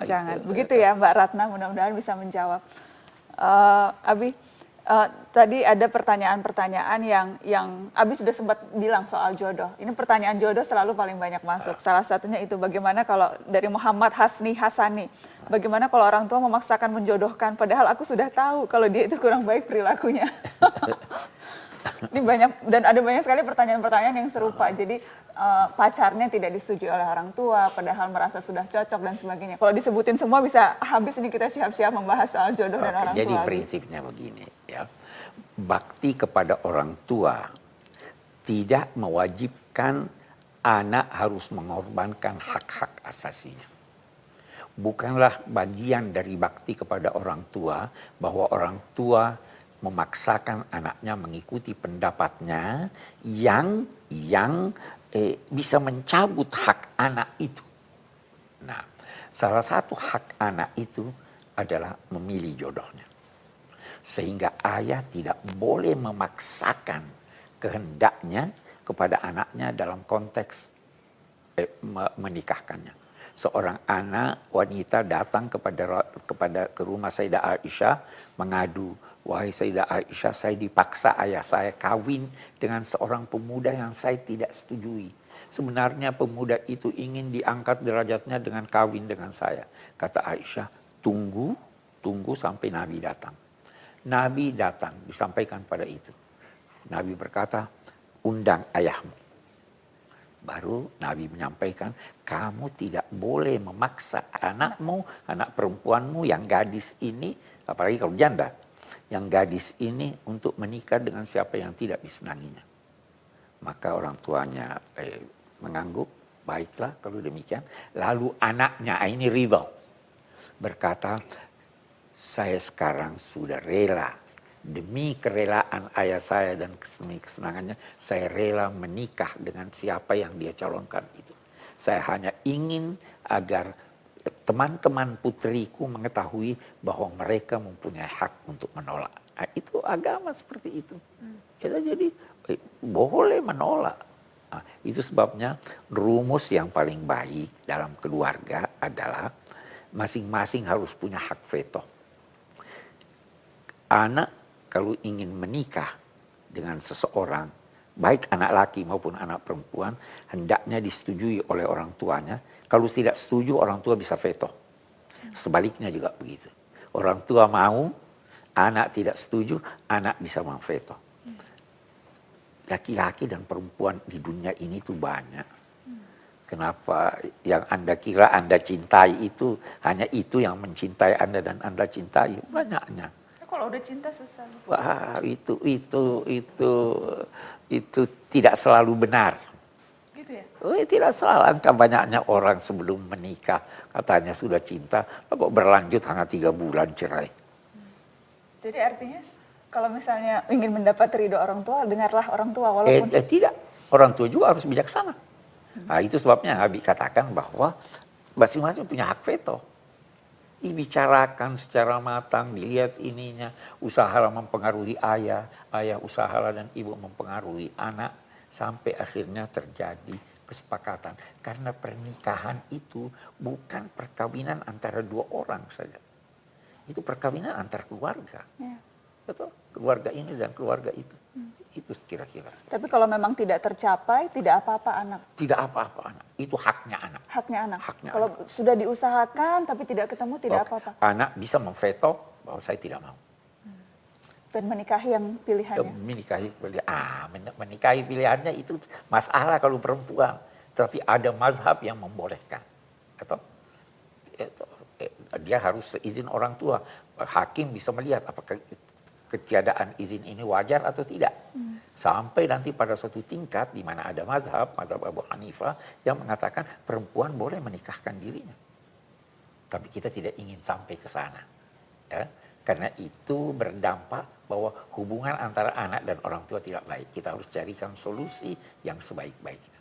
Jangan. Itu. Begitu ya Mbak Ratna, mudah-mudahan bisa menjawab. Abi, tadi ada pertanyaan-pertanyaan yang Abi sudah sempat bilang soal jodoh. Ini pertanyaan jodoh selalu paling banyak masuk. Salah satunya itu bagaimana kalau dari Muhammad Hasani, bagaimana kalau orang tua memaksakan menjodohkan, padahal aku sudah tahu kalau dia itu kurang baik perilakunya. Ini banyak, dan ada banyak sekali pertanyaan-pertanyaan yang serupa. Jadi pacarnya tidak disetujui oleh orang tua, padahal merasa sudah cocok dan sebagainya. Kalau disebutin semua bisa habis ini kita siap-siap membahas soal jodoh dan orang tua. Jadi prinsipnya begini ya, bakti kepada orang tua tidak mewajibkan anak harus mengorbankan hak-hak asasinya. Bukanlah bagian dari bakti kepada orang tua bahwa orang tua memaksakan anaknya mengikuti pendapatnya yang bisa mencabut hak anak itu. Nah, salah satu hak anak itu adalah memilih jodohnya. Sehingga ayah tidak boleh memaksakan kehendaknya kepada anaknya dalam konteks menikahkannya. Seorang anak wanita datang ke rumah Sayyidah Aisyah mengadu, wahai Sayyidah Aisyah, saya dipaksa ayah saya kawin dengan seorang pemuda yang saya tidak setujui. Sebenarnya pemuda itu ingin diangkat derajatnya dengan kawin dengan saya. Kata Aisyah, tunggu sampai Nabi datang. Nabi datang, disampaikan pada itu. Nabi berkata, undang ayahmu. Baru Nabi menyampaikan, kamu tidak boleh memaksa anakmu, anak perempuanmu yang gadis ini, apalagi kalau janda, yang gadis ini untuk menikah dengan siapa yang tidak disenanginya. Maka orang tuanya mengangguk, baiklah kalau demikian. Lalu anaknya, ini rival, berkata, saya sekarang sudah rela. Demi kerelaan ayah saya dan demi kesenangannya, saya rela menikah dengan siapa yang dia calonkan itu. Saya hanya ingin agar teman-teman putriku mengetahui bahwa mereka mempunyai hak untuk menolak. Nah, itu agama seperti itu. Jadi boleh menolak. Nah, itu sebabnya rumus yang paling baik dalam keluarga adalah masing-masing harus punya hak veto. Anak kalau ingin menikah dengan seseorang, baik anak laki maupun anak perempuan, hendaknya disetujui oleh orang tuanya. Kalau tidak setuju, orang tua bisa veto. Sebaliknya juga begitu. Orang tua mau, anak tidak setuju, anak bisa memveto. Laki-laki dan perempuan di dunia ini tuh banyak. Kenapa yang Anda kira Anda cintai itu, hanya itu yang mencintai Anda dan Anda cintai? Banyaknya. Kalau udah cinta selesai. Wah, itu tidak selalu benar. Gitu ya? Tidak selalu. Angka banyaknya orang sebelum menikah katanya sudah cinta, kok berlanjut hanya 3 bulan cerai. Jadi artinya kalau misalnya ingin mendapat ridho orang tua, dengarlah orang tua walaupun Tidak, orang tua juga harus bijaksana. Nah, itu sebabnya Abi katakan bahwa masing-masing punya hak veto. Dibicarakan secara matang, dilihat ininya, usahalah mempengaruhi ayah usahalah dan ibu mempengaruhi anak, sampai akhirnya terjadi kesepakatan. Karena pernikahan itu bukan perkawinan antara 2 orang saja. Itu perkawinan antar keluarga. Ya. Betul? Keluarga ini dan keluarga itu. Itu kira-kira. Tapi kalau memang tidak tercapai, tidak apa-apa anak. Tidak apa-apa anak. Itu haknya anak. Haknya anak. Haknya kalau anak. sudah diusahakan tapi tidak ketemu, tidak apa-apa. Anak bisa memveto bahwa saya tidak mau. Dan menikahi yang pilihannya. Menikahi pilihannya itu masalah kalau perempuan. Tapi ada mazhab yang membolehkan. Atau dia harus seizin orang tua. Hakim bisa melihat apakah ketiadaan izin ini wajar atau tidak. Sampai nanti pada suatu tingkat di mana ada mazhab Abu Hanifah yang mengatakan perempuan boleh menikahkan dirinya. Tapi kita tidak ingin sampai ke sana. Ya? Karena itu berdampak bahwa hubungan antara anak dan orang tua tidak baik. Kita harus carikan solusi yang sebaik-baiknya.